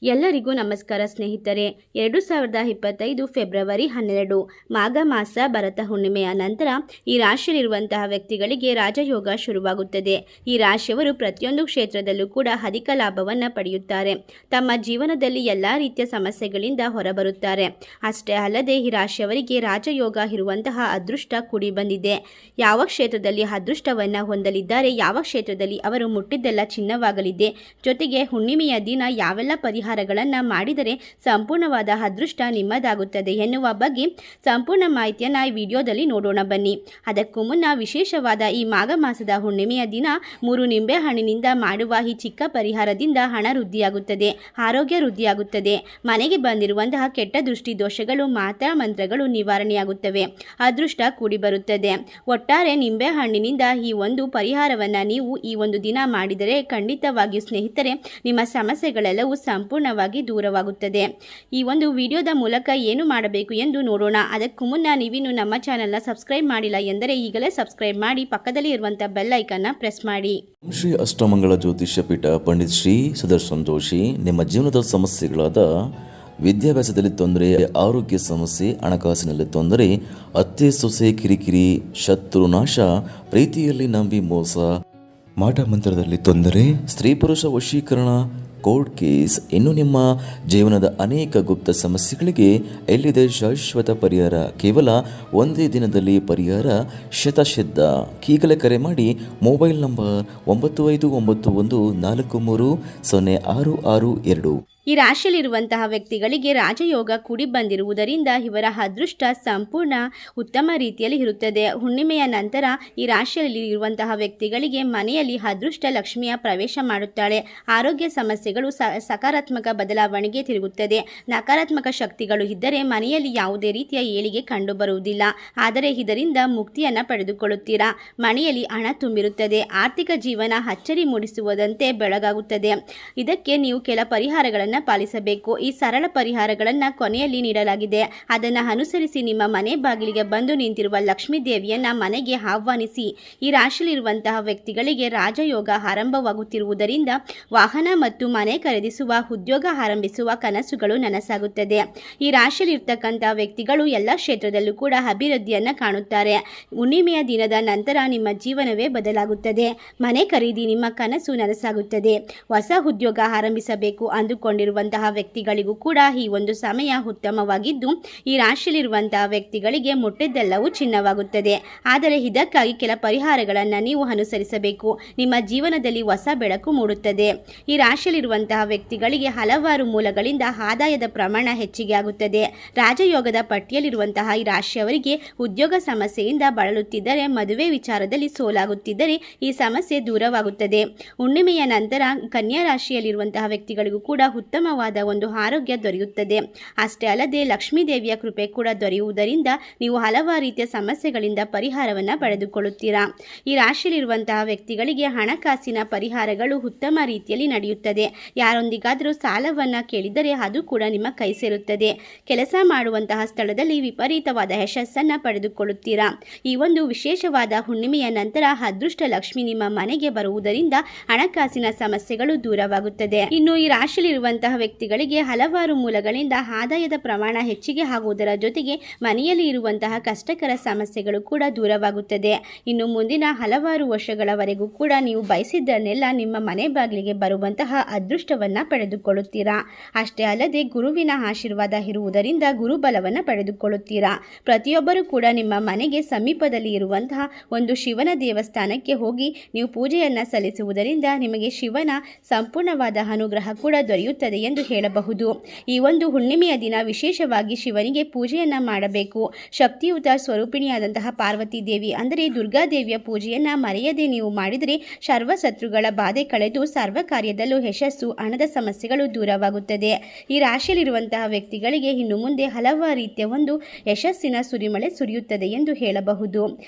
ಎಲ್ಲರಿಗೂ ನಮಸ್ಕಾರ ಸ್ನೇಹಿತರೆ. 2025 ಫೆಬ್ರವರಿ 12 ಮಾಘ ಮಾಸ ಭರತ ಹುಣ್ಣಿಮೆಯ ನಂತರ ಈ ರಾಶಿಯಲ್ಲಿರುವಂತಹ ವ್ಯಕ್ತಿಗಳಿಗೆ ರಾಜಯೋಗ ಶುರುವಾಗುತ್ತದೆ. ಈ ರಾಶಿಯವರು ಪ್ರತಿಯೊಂದು ಕ್ಷೇತ್ರದಲ್ಲೂ ಕೂಡ ಅಧಿಕ ಲಾಭವನ್ನು ಪಡೆಯುತ್ತಾರೆ. ತಮ್ಮ ಜೀವನದಲ್ಲಿ ಎಲ್ಲ ರೀತಿಯ ಸಮಸ್ಯೆಗಳಿಂದ ಹೊರಬರುತ್ತಾರೆ. ಅಷ್ಟೇ ಅಲ್ಲದೆ ಈ ರಾಶಿಯವರಿಗೆ ರಾಜಯೋಗ ಇರುವಂತಹ ಅದೃಷ್ಟ ಕೂಡಿ ಬಂದಿದೆ. ಯಾವ ಕ್ಷೇತ್ರದಲ್ಲಿ ಅದೃಷ್ಟವನ್ನು ಹೊಂದಲಿದ್ದಾರೆ, ಯಾವ ಕ್ಷೇತ್ರದಲ್ಲಿ ಅವರು ಮುಟ್ಟಿದ್ದೆಲ್ಲ ಚಿನ್ನವಾಗಲಿದೆ, ಜೊತೆಗೆ ಹುಣ್ಣಿಮೆಯ ದಿನ ಯಾವೆಲ್ಲ ಪರಿಹಾರಗಳನ್ನು ಮಾಡಿದರೆ ಸಂಪೂರ್ಣವಾದ ಅದೃಷ್ಟ ನಿಮ್ಮದಾಗುತ್ತದೆ ಎನ್ನುವ ಬಗ್ಗೆ ಸಂಪೂರ್ಣ ಮಾಹಿತಿಯನ್ನು ಈ ವಿಡಿಯೋದಲ್ಲಿ ನೋಡೋಣ ಬನ್ನಿ. ಅದಕ್ಕೂ ಮುನ್ನ ವಿಶೇಷವಾದ ಈ ಮಾಘ ಮಾಸದ ಹುಣ್ಣಿಮೆಯ ದಿನ 3 ನಿಂಬೆ ಹಣ್ಣಿನಿಂದ ಮಾಡುವ ಈ ಚಿಕ್ಕ ಪರಿಹಾರದಿಂದ ಹಣ ವೃದ್ಧಿಯಾಗುತ್ತದೆ, ಆರೋಗ್ಯ ವೃದ್ಧಿಯಾಗುತ್ತದೆ, ಮನೆಗೆ ಬಂದಿರುವಂತಹ ಕೆಟ್ಟ ದೃಷ್ಟಿ ದೋಷಗಳು ಮಾತ್ರ ಮಂತ್ರಗಳು ನಿವಾರಣೆಯಾಗುತ್ತವೆ, ಅದೃಷ್ಟ ಕೂಡಿ ಬರುತ್ತದೆ. ಒಟ್ಟಾರೆ ನಿಂಬೆ ಹಣ್ಣಿನಿಂದ ಈ ಒಂದು ಪರಿಹಾರವನ್ನು ನೀವು ಈ ಒಂದು ದಿನ ಮಾಡಿದರೆ ಖಂಡಿತವಾಗಿಯೂ ಸ್ನೇಹಿತರೆ ನಿಮ್ಮ ಸಮಸ್ಯೆಗಳೆಲ್ಲವೂ ಸಂಪೂರ್ಣವಾಗಿ ದೂರವಾಗುತ್ತದೆ. ಈ ಒಂದು ವಿಡಿಯೋದ ಮೂಲಕ ಏನು ಮಾಡಬೇಕು ಎಂದು ನೋಡೋಣ. ಅದಕ್ಕೂ ಮುನ್ನ ನೀವಿನ್ನು ನಮ್ಮ ಚಾನೆಲ್ನ ಸಬ್ಸ್ಕ್ರೈಬ್ ಮಾಡಿಲ್ಲ ಎಂದರೆ ಈಗಲೇ ಸಬ್ಸ್ಕ್ರೈಬ್ ಮಾಡಿ, ಪಕ್ಕದಲ್ಲಿ ಇರುವಂಥ ಬೆಲ್ ಐಕನ್ನ ಪ್ರೆಸ್ ಮಾಡಿ. ಶ್ರೀ ಅಷ್ಟಮಂಗಳ ಜ್ಯೋತಿಷ್ಯ ಪೀಠ ಪಂಡಿತ್ ಶ್ರೀ ಸುದರ್ಶನ್ ಜೋಶಿ ನಿಮ್ಮ ಜೀವನದ ಸಮಸ್ಯೆಗಳಾದ ವಿದ್ಯಾಭ್ಯಾಸದಲ್ಲಿ ತೊಂದರೆ, ಆರೋಗ್ಯ ಸಮಸ್ಯೆ, ಹಣಕಾಸಿನಲ್ಲಿ ತೊಂದರೆ, ಅತ್ತೆ ಸೊಸೆ ಕಿರಿಕಿರಿ, ಶತ್ರು ನಾಶ, ಪ್ರೀತಿಯಲ್ಲಿ ನಂಬಿ ಮೋಸ, ಮಾಟ ಮಂತ್ರದಲ್ಲಿ ತೊಂದರೆ, ಸ್ತ್ರೀ ಪುರುಷ ವಶೀಕರಣ, ಕೋರ್ಟ್ ಕೇಸ್, ಇನ್ನು ನಿಮ್ಮ ಜೀವನದ ಅನೇಕ ಗುಪ್ತ ಸಮಸ್ಯೆಗಳಿಗೆ ಎಲ್ಲಿದೆ ಶಾಶ್ವತ ಪರಿಹಾರ. ಕೇವಲ ಒಂದೇ ದಿನದಲ್ಲಿ ಪರಿಹಾರ ಶತಸಿದ್ಧ. ಈಗಲೇ ಕರೆ ಮಾಡಿ. Mobile number 9591430662. ಈ ರಾಶಿಯಲ್ಲಿರುವಂತಹ ವ್ಯಕ್ತಿಗಳಿಗೆ ರಾಜಯೋಗ ಕೂಡಿ ಬಂದಿರುವುದರಿಂದ ಇವರ ಅದೃಷ್ಟ ಸಂಪೂರ್ಣ ಉತ್ತಮ ರೀತಿಯಲ್ಲಿ ಇರುತ್ತದೆ. ಹುಣ್ಣಿಮೆಯ ನಂತರ ಈ ರಾಶಿಯಲ್ಲಿ ಇರುವಂತಹ ವ್ಯಕ್ತಿಗಳಿಗೆ ಮನೆಯಲ್ಲಿ ಅದೃಷ್ಟ ಲಕ್ಷ್ಮಿಯ ಪ್ರವೇಶ ಮಾಡುತ್ತಾಳೆ. ಆರೋಗ್ಯ ಸಮಸ್ಯೆಗಳು ಸಕಾರಾತ್ಮಕ ಬದಲಾವಣೆಗೆ ತಿರುಗುತ್ತದೆ. ನಕಾರಾತ್ಮಕ ಶಕ್ತಿಗಳು ಇದ್ದರೆ ಮನೆಯಲ್ಲಿ ಯಾವುದೇ ರೀತಿಯ ಏಳಿಗೆ ಕಂಡುಬರುವುದಿಲ್ಲ. ಆದರೆ ಇದರಿಂದ ಮುಕ್ತಿಯನ್ನು ಪಡೆದುಕೊಳ್ಳುತ್ತೀರಾ. ಮನೆಯಲ್ಲಿ ಹಣ ತುಂಬಿರುತ್ತದೆ. ಆರ್ಥಿಕ ಜೀವನ ಅಚ್ಚರಿ ಮೂಡಿಸುವುದಂತೆ ಬೆಳಗಾಗುತ್ತದೆ. ಇದಕ್ಕೆ ನೀವು ಕೆಲ ಪರಿಹಾರಗಳನ್ನು ಪಾಲಿಸಬೇಕು. ಈ ಸರಳ ಪರಿಹಾರಗಳನ್ನು ಕೊನೆಯಲ್ಲಿ ನೀಡಲಾಗಿದೆ. ಅದನ್ನು ಅನುಸರಿಸಿ ನಿಮ್ಮ ಮನೆ ಬಾಗಿಲಿಗೆ ಬಂದು ನಿಂತಿರುವ ಲಕ್ಷ್ಮೀ ದೇವಿಯನ್ನ ಮನೆಗೆ ಆಹ್ವಾನಿಸಿ. ಈ ರಾಶಿಯಲ್ಲಿರುವಂತಹ ವ್ಯಕ್ತಿಗಳಿಗೆ ರಾಜಯೋಗ ಆರಂಭವಾಗುತ್ತಿರುವುದರಿಂದ ವಾಹನ ಮತ್ತು ಮನೆ ಖರೀದಿಸುವ, ಉದ್ಯೋಗ ಆರಂಭಿಸುವ ಕನಸುಗಳು ನನಸಾಗುತ್ತದೆ. ಈ ರಾಶಿಯಲ್ಲಿರ್ತಕ್ಕಂಥ ವ್ಯಕ್ತಿಗಳು ಎಲ್ಲ ಕ್ಷೇತ್ರದಲ್ಲೂ ಕೂಡ ಅಭಿವೃದ್ಧಿಯನ್ನು ಕಾಣುತ್ತಾರೆ. ಹುಣ್ಣಿಮೆಯ ದಿನದ ನಂತರ ನಿಮ್ಮ ಜೀವನವೇ ಬದಲಾಗುತ್ತದೆ. ಮನೆ ಖರೀದಿ ನಿಮ್ಮ ಕನಸು ನನಸಾಗುತ್ತದೆ. ಹೊಸ ಉದ್ಯೋಗ ಆರಂಭಿಸಬೇಕು ಅಂದುಕೊಂಡಿರುವಂತಹ ವ್ಯಕ್ತಿಗಳಿಗೂ ಕೂಡ ಈ ಒಂದು ಸಮಯ ಉತ್ತಮವಾಗಿದ್ದು ಈ ರಾಶಿಯಲ್ಲಿರುವಂತಹ ವ್ಯಕ್ತಿಗಳಿಗೆ ಮುಟ್ಟಿದ್ದೆಲ್ಲವೂ ಚಿನ್ನವಾಗುತ್ತದೆ. ಆದರೆ ಇದಕ್ಕಾಗಿ ಕೆಲ ಪರಿಹಾರಗಳನ್ನು ನೀವು ಅನುಸರಿಸಬೇಕು. ನಿಮ್ಮ ಜೀವನದಲ್ಲಿ ಹೊಸ ಬೆಳಕು ಮೂಡುತ್ತದೆ. ಈ ರಾಶಿಯಲ್ಲಿರುವಂತಹ ವ್ಯಕ್ತಿಗಳಿಗೆ ಹಲವಾರು ಮೂಲಗಳಿಂದ ಆದಾಯದ ಪ್ರಮಾಣ ಹೆಚ್ಚಿಗೆ ಆಗುತ್ತದೆ. ರಾಜಯೋಗದ ಪಟ್ಟಿಯಲ್ಲಿರುವಂತಹ ಈ ರಾಶಿಯವರಿಗೆ ಉದ್ಯೋಗ ಸಮಸ್ಯೆಯಿಂದ ಬಳಲುತ್ತಿದ್ದರೆ, ಮದುವೆ ವಿಚಾರದಲ್ಲಿ ಸೋಲಾಗುತ್ತಿದ್ದರೆ ಈ ಸಮಸ್ಯೆ ದೂರವಾಗುತ್ತದೆ. ಹುಣ್ಣಿಮೆಯ ನಂತರ ಕನ್ಯಾ ರಾಶಿಯಲ್ಲಿರುವಂತಹ ವ್ಯಕ್ತಿಗಳಿಗೂ ಕೂಡ ಉತ್ತಮವಾದ ಒಂದು ಆರೋಗ್ಯ ದೊರೆಯುತ್ತದೆ. ಅಷ್ಟೇ ಅಲ್ಲದೆ ಲಕ್ಷ್ಮೀ ದೇವಿಯ ಕೃಪೆ ಕೂಡ ದೊರೆಯುವುದರಿಂದ ನೀವು ಹಲವಾರು ರೀತಿಯ ಸಮಸ್ಯೆಗಳಿಂದ ಪರಿಹಾರವನ್ನು ಪಡೆದುಕೊಳ್ಳುತ್ತೀರಾ. ಈ ರಾಶಿಯಲ್ಲಿರುವಂತಹ ವ್ಯಕ್ತಿಗಳಿಗೆ ಹಣಕಾಸಿನ ಪರಿಹಾರಗಳು ಉತ್ತಮ ರೀತಿಯಲ್ಲಿ ನಡೆಯುತ್ತದೆ. ಯಾರೊಂದಿಗಾದರೂ ಸಾಲವನ್ನು ಕೇಳಿದರೆ ಅದು ಕೂಡ ನಿಮ್ಮ ಕೈ ಸೇರುತ್ತದೆ. ಕೆಲಸ ಮಾಡುವಂತಹ ಸ್ಥಳದಲ್ಲಿ ವಿಪರೀತವಾದ ಯಶಸ್ಸನ್ನು ಪಡೆದುಕೊಳ್ಳುತ್ತೀರಾ. ಈ ಒಂದು ವಿಶೇಷವಾದ ಹುಣ್ಣಿಮೆಯ ನಂತರ ಅದೃಷ್ಟ ಲಕ್ಷ್ಮಿ ನಿಮ್ಮ ಮನೆಗೆ ಬರುವುದರಿಂದ ಹಣಕಾಸಿನ ಸಮಸ್ಯೆಗಳು ದೂರವಾಗುತ್ತದೆ. ಇನ್ನು ಈ ರಾಶಿಯಲ್ಲಿರುವಂತಹ ವ್ಯಕ್ತಿಗಳಿಗೆ ಹಲವಾರು ಮೂಲಗಳಿಂದ ಆದಾಯದ ಪ್ರಮಾಣ ಹೆಚ್ಚಿಗೆ ಆಗುವುದರ ಜೊತೆಗೆ ಮನೆಯಲ್ಲಿ ಇರುವಂತಹ ಕಷ್ಟಕರ ಸಮಸ್ಯೆಗಳು ಕೂಡ ದೂರವಾಗುತ್ತದೆ. ಇನ್ನು ಮುಂದಿನ ಹಲವಾರು ವರ್ಷಗಳವರೆಗೂ ಕೂಡ ನೀವು ಬಯಸಿದ್ದನ್ನೆಲ್ಲ ನಿಮ್ಮ ಮನೆ ಬಾಗಿಲಿಗೆ ಬರುವಂತಹ ಅದೃಷ್ಟವನ್ನು ಪಡೆದುಕೊಳ್ಳುತ್ತೀರಾ. ಅಷ್ಟೇ ಅಲ್ಲದೆ ಗುರುವಿನ ಆಶೀರ್ವಾದ ಇರುವುದರಿಂದ ಗುರುಬಲವನ್ನು ಪಡೆದುಕೊಳ್ಳುತ್ತೀರಾ. ಪ್ರತಿಯೊಬ್ಬರೂ ಕೂಡ ನಿಮ್ಮ ಮನೆಗೆ ಸಮೀಪದಲ್ಲಿ ಇರುವಂತಹ ಒಂದು ಶಿವನ ದೇವಸ್ಥಾನಕ್ಕೆ ಹೋಗಿ ನೀವು ಪೂಜೆಯನ್ನು ಸಲ್ಲಿಸುವುದರಿಂದ ನಿಮಗೆ ಶಿವನ ಸಂಪೂರ್ಣವಾದ ಅನುಗ್ರಹ ಕೂಡ ದೊರೆಯುತ್ತದೆ ಎಂದು ಹೇಳಬಹುದು. ಈ ಒಂದು ಹುಣ್ಣಿಮೆಯ ದಿನ ವಿಶೇಷವಾಗಿ ಶಿವನಿಗೆ ಪೂಜೆಯನ್ನು ಮಾಡಬೇಕು. ಶಕ್ತಿಯುತ ಸ್ವರೂಪಿಣಿಯಾದಂತಹ ಪಾರ್ವತಿ ದೇವಿ ಅಂದರೆ ದುರ್ಗಾದೇವಿಯ ಪೂಜೆಯನ್ನು ಮರೆಯದೆ ನೀವು ಮಾಡಿದರೆ ಸರ್ವಶತ್ರುಗಳ ಬಾಧೆ ಕಳೆದು ಸರ್ವ ಕಾರ್ಯದಲ್ಲೂ ಯಶಸ್ಸು, ಹಣದ ಸಮಸ್ಯೆಗಳು ದೂರವಾಗುತ್ತದೆ. ಈ ರಾಶಿಯಲ್ಲಿರುವಂತಹ ವ್ಯಕ್ತಿಗಳಿಗೆ ಇನ್ನು ಮುಂದೆ ಹಲವಾರು ರೀತಿಯ ಒಂದು ಯಶಸ್ಸಿನ ಸುರಿಮಳೆ ಸುರಿಯುತ್ತದೆ ಎಂದು ಹೇಳಬಹುದು.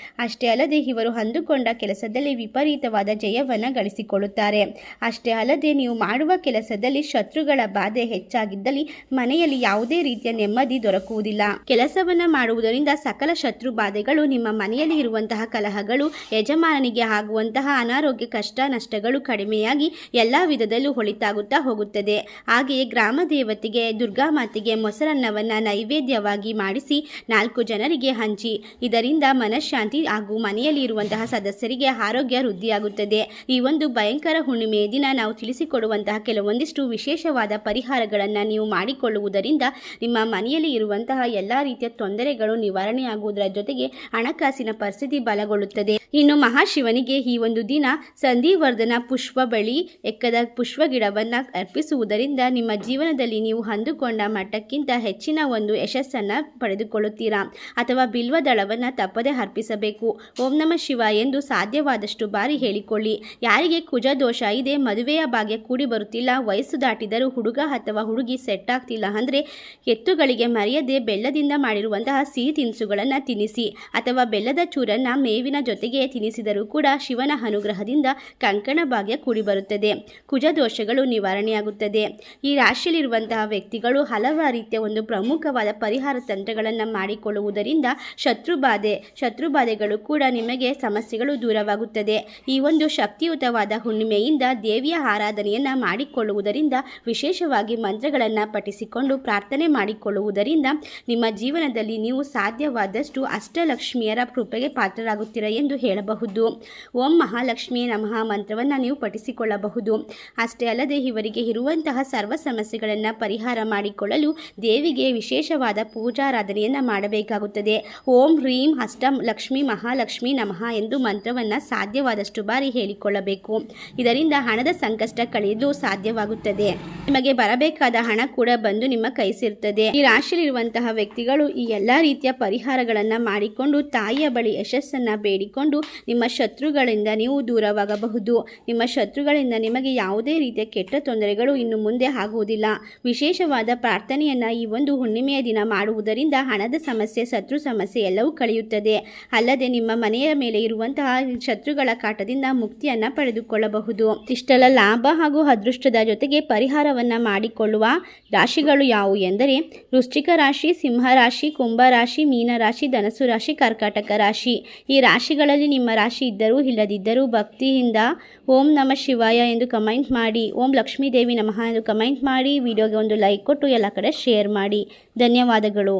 ಅಷ್ಟೇ ಅಲ್ಲದೆ ಇವರು ಅಂದುಕೊಂಡ ಕೆಲಸದಲ್ಲಿ ವಿಪರೀತವಾದ ಜಯವನ್ನು ಗಳಿಸಿಕೊಳ್ಳುತ್ತಾರೆ. ಅಷ್ಟೇ ಅಲ್ಲದೆ ನೀವು ಮಾಡುವ ಕೆಲಸದಲ್ಲಿ ಶತ್ರುಗಳ ಶತ್ರುಗಳ ಬಾಧೆ ಹೆಚ್ಚಾಗಿದ್ದಲ್ಲಿ ಮನೆಯಲ್ಲಿ ಯಾವುದೇ ರೀತಿಯ ನೆಮ್ಮದಿ ದೊರಕುವುದಿಲ್ಲ. ಕೆಲಸವನ್ನ ಮಾಡುವುದರಿಂದ ಸಕಲ ಶತ್ರು ಬಾಧೆಗಳು, ನಿಮ್ಮ ಮನೆಯಲ್ಲಿ ಇರುವಂತಹ ಕಲಹಗಳು, ಯಜಮಾನನಿಗೆ ಆಗುವಂತಹ ಅನಾರೋಗ್ಯ ಕಷ್ಟ ನಷ್ಟಗಳು ಕಡಿಮೆಯಾಗಿ ಎಲ್ಲ ವಿಧದಲ್ಲೂ ಒಳಿತಾಗುತ್ತಾ ಹೋಗುತ್ತದೆ. ಹಾಗೆಯೇ ಗ್ರಾಮ ದೇವತೆಗೆ ದುರ್ಗಾ ಮಾತೆಗೆ ಮೊಸರನ್ನವನ್ನ ನೈವೇದ್ಯವಾಗಿ ಮಾಡಿಸಿ 4 ಜನರಿಗೆ ಹಂಚಿ. ಇದರಿಂದ ಮನಃಶಾಂತಿ ಹಾಗೂ ಮನೆಯಲ್ಲಿ ಇರುವಂತಹ ಸದಸ್ಯರಿಗೆ ಆರೋಗ್ಯ ವೃದ್ಧಿಯಾಗುತ್ತದೆ. ಈ ಒಂದು ಭಯಂಕರ ಹುಣ್ಣಿಮೆಯ ದಿನ ನಾವು ತಿಳಿಸಿಕೊಡುವಂತಹ ಕೆಲವೊಂದಿಷ್ಟು ವಿಶೇಷವಾದ ಪರಿಹಾರಗಳನ್ನು ನೀವು ಮಾಡಿಕೊಳ್ಳುವುದರಿಂದ ನಿಮ್ಮ ಮನೆಯಲ್ಲಿ ಇರುವಂತಹ ಎಲ್ಲ ರೀತಿಯ ತೊಂದರೆಗಳು ನಿವಾರಣೆಯಾಗುವುದರ ಜೊತೆಗೆ ಹಣಕಾಸಿನ ಪರಿಸ್ಥಿತಿ ಬಲಗೊಳ್ಳುತ್ತದೆ. ಇನ್ನು ಮಹಾಶಿವನಿಗೆ ಈ ಒಂದು ದಿನ ಸಂಧಿವರ್ಧನ ಪುಷ್ಪ ಬಳಿ ಎಕ್ಕದ ಪುಷ್ಪ ಗಿಡವನ್ನು ಅರ್ಪಿಸುವುದರಿಂದ ನಿಮ್ಮ ಜೀವನದಲ್ಲಿ ನೀವು ಅಂದುಕೊಂಡ ಮಟ್ಟಕ್ಕಿಂತ ಹೆಚ್ಚಿನ ಒಂದು ಯಶಸ್ಸನ್ನು ಪಡೆದುಕೊಳ್ಳುತ್ತೀರಾ. ಅಥವಾ ಬಿಲ್ವದಳವನ್ನು ತಪ್ಪದೆ ಅರ್ಪಿಸಬೇಕು. ಓಂ ನಮಃ ಶಿವ ಎಂದು ಸಾಧ್ಯವಾದಷ್ಟು ಬಾರಿ ಹೇಳಿಕೊಳ್ಳಿ. ಯಾರಿಗೆ ಕುಜ ದೋಷ ಇದೆ, ಮದುವೆಯ ಭಾಗ್ಯ ಕೂಡಿ ಬರುತ್ತಿಲ್ಲ, ವಯಸ್ಸು ದಾಟಿದರೂ ಹುಡುಗ ಅಥವಾ ಹುಡುಗಿ ಸೆಟ್ ಆಗ್ತಿಲ್ಲ ಅಂದರೆ ಎತ್ತುಗಳಿಗೆ ಮರೆಯದೆ ಬೆಲ್ಲದಿಂದ ಮಾಡಿರುವಂತಹ ಸಿಹಿ ತಿನಿಸುಗಳನ್ನು ತಿನ್ನಿಸಿ. ಅಥವಾ ಬೆಲ್ಲದ ಚೂರನ್ನು ಮೇವಿನ ಜೊತೆಗೆ ತಿನ್ನಿಸಿದರೂ ಕೂಡ ಶಿವನ ಅನುಗ್ರಹದಿಂದ ಕಂಕಣ ಭಾಗ್ಯ ಕೂಡಿ ಬರುತ್ತದೆ. ಕುಜ ದೋಷಗಳು ನಿವಾರಣೆಯಾಗುತ್ತದೆ. ಈ ರಾಶಿಯಲ್ಲಿರುವಂತಹ ವ್ಯಕ್ತಿಗಳು ಹಲವಾರು ರೀತಿಯ ಒಂದು ಪ್ರಮುಖವಾದ ಪರಿಹಾರ ತಂತ್ರಗಳನ್ನು ಮಾಡಿಕೊಳ್ಳುವುದರಿಂದ ಶತ್ರುಬಾಧೆಗಳು ಕೂಡ ನಿಮಗೆ ಸಮಸ್ಯೆಗಳು ದೂರವಾಗುತ್ತದೆ. ಈ ಒಂದು ಶಕ್ತಿಯುತವಾದ ಹುಣ್ಣಿಮೆಯಿಂದ ದೇವಿಯ ಆರಾಧನೆಯನ್ನು ಮಾಡಿಕೊಳ್ಳುವುದರಿಂದ, ವಿಶೇಷವಾಗಿ ಮಂತ್ರಗಳನ್ನು ಪಠಿಸಿಕೊಂಡು ಪ್ರಾರ್ಥನೆ ಮಾಡಿಕೊಳ್ಳುವುದರಿಂದ ನಿಮ್ಮ ಜೀವನದಲ್ಲಿ ನೀವು ಸಾಧ್ಯವಾದಷ್ಟು ಅಷ್ಟಲಕ್ಷ್ಮಿಯರ ಕೃಪೆಗೆ ಪಾತ್ರರಾಗುತ್ತೀರಾ ಎಂದು ಹೇಳಬಹುದು. ಓಂ ಮಹಾಲಕ್ಷ್ಮಿಯೇ ನಮಃ ಮಂತ್ರವನ್ನು ನೀವು ಪಠಿಸಿಕೊಳ್ಳಬಹುದು. ಅಷ್ಟೇ ಅಲ್ಲದೆ ಇವರಿಗೆ ಇರುವಂತಹ ಸರ್ವ ಸಮಸ್ಯೆಗಳನ್ನು ಪರಿಹಾರ ಮಾಡಿಕೊಳ್ಳಲು ದೇವಿಗೆ ವಿಶೇಷವಾದ ಪೂಜಾರಾಧನೆಯನ್ನು ಮಾಡಬೇಕಾಗುತ್ತದೆ. ಓಂ ಹ್ರೀಂ ಅಷ್ಟಂ ಲಕ್ಷ್ಮೀ ಮಹಾಲಕ್ಷ್ಮಿ ನಮಃ ಎಂದು ಮಂತ್ರವನ್ನು ಸಾಧ್ಯವಾದಷ್ಟು ಬಾರಿ ಹೇಳಿಕೊಳ್ಳಬೇಕು. ಇದರಿಂದ ಹಣದ ಸಂಕಷ್ಟ ಕಳೆಯಲು ಸಾಧ್ಯವಾಗುತ್ತದೆ. ನಿಮಗೆ ಬರಬೇಕಾದ ಹಣ ಕೂಡ ಬಂದು ನಿಮ್ಮ ಕೈ ಸೇರುತ್ತದೆ. ಈ ರಾಶಿಯಲ್ಲಿರುವಂತಹ ವ್ಯಕ್ತಿಗಳು ಈ ಎಲ್ಲ ರೀತಿಯ ಪರಿಹಾರಗಳನ್ನು ಮಾಡಿಕೊಂಡು ತಾಯಿಯ ಬಳಿ ಯಶಸ್ಸನ್ನು ಬೇಡಿಕೊಂಡು ನಿಮ್ಮ ಶತ್ರುಗಳಿಂದ ನೀವು ದೂರವಾಗಬಹುದು. ನಿಮ್ಮ ಶತ್ರುಗಳಿಂದ ನಿಮಗೆ ಯಾವುದೇ ರೀತಿಯ ಕೆಟ್ಟ ತೊಂದರೆಗಳು ಇನ್ನು ಮುಂದೆ ಆಗುವುದಿಲ್ಲ. ವಿಶೇಷವಾದ ಪ್ರಾರ್ಥನೆಯನ್ನು ಈ ಒಂದು ಹುಣ್ಣಿಮೆಯ ದಿನ ಮಾಡುವುದರಿಂದ ಹಣದ ಸಮಸ್ಯೆ, ಶತ್ರು ಸಮಸ್ಯೆ ಎಲ್ಲವೂ ಕಳೆಯುತ್ತದೆ. ಅಲ್ಲದೆ ನಿಮ್ಮ ಮನೆಯ ಮೇಲೆ ಇರುವಂತಹ ಶತ್ರುಗಳ ಕಾಟದಿಂದ ಮುಕ್ತಿಯನ್ನು ಪಡೆದುಕೊಳ್ಳಬಹುದು. ಇಷ್ಟೆಲ್ಲ ಲಾಭ ಹಾಗೂ ಅದೃಷ್ಟದ ಜೊತೆಗೆ ಪರಿಹಾರವನ್ನು ಮಾಡಿಕೊಳ್ಳುವ ರಾಶಿಗಳು ಯಾವುವು ಎಂದರೆ ವೃಶ್ಚಿಕ ರಾಶಿ, ಸಿಂಹ ರಾಶಿ, ಕುಂಭ ರಾಶಿ, ಮೀನ ರಾಶಿ, ಧನಸ್ಸು ರಾಶಿ, ಕರ್ಕಾಟಕ ರಾಶಿ. ಈ ರಾಶಿಗಳಲ್ಲಿ ನಿಮ್ಮ ರಾಶಿ ಇದ್ದರೂ ಇಲ್ಲದಿದ್ದರೂ ಭಕ್ತಿಯಿಂದ ಓಂ ನಮಃ ಶಿವಾಯ ಎಂದು ಕಮೆಂಟ್ ಮಾಡಿ, ಓಂ ಲಕ್ಷ್ಮೀ ದೇವಿ ನಮಃ ಎಂದು ಕಮೆಂಟ್ ಮಾಡಿ, ವಿಡಿಯೋಗೆ ಒಂದು ಲೈಕ್ ಕೊಟ್ಟು ಎಲ್ಲ ಕಡೆ ಶೇರ್ ಮಾಡಿ. ಧನ್ಯವಾದಗಳು.